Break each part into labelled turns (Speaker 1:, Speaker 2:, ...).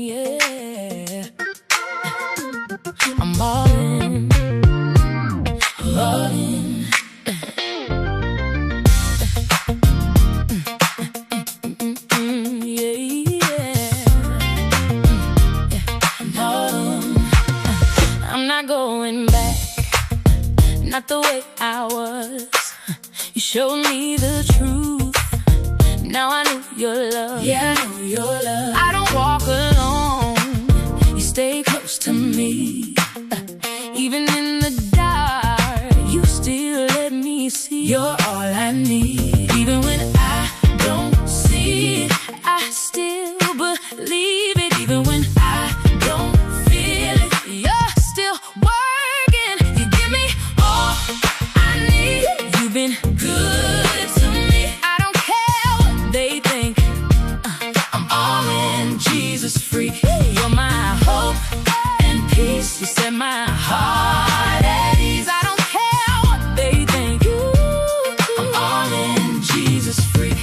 Speaker 1: Yeah, I'm all in, all in. I'm not going back, not the way I was. You showed me the truth. Now I know your love. Yeah, I know your love. I don't walk alone. You stay close to me. Even in the dark, you still let me see. You're all I need. Even when I don't see it, I still believe it. Even when I don't feel it, you're still working. You give me all I need. You've been good to me. I don't care what they think. I'm all in, Jesus freak. You're my hope and peace. You set my heart at ease. I don't care what they think. I'm all in, Jesus freak.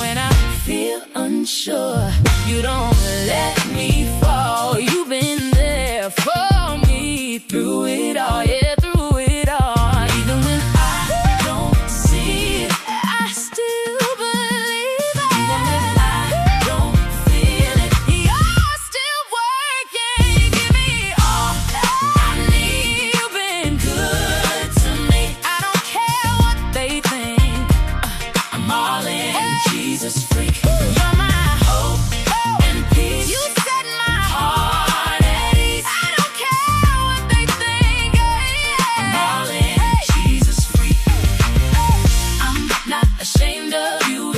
Speaker 1: When I feel unsure, you don't let me fall. You've been there for me through it all, yeah, through it all. Even when I don't see it, I still believe it. Even when I don't feel it, you're still working. You give me all I need. You've been good to me. I don't care what they think. I'm all in, Jesus freak. You're my hope and peace. You set my heart at ease. I don't care what they think. I'm all in, Jesus freak. I'm not ashamed of you.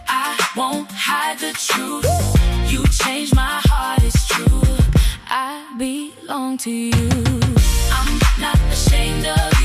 Speaker 1: I won't hide the truth. You changed my heart, it's true. I belong to you. I'm not ashamed of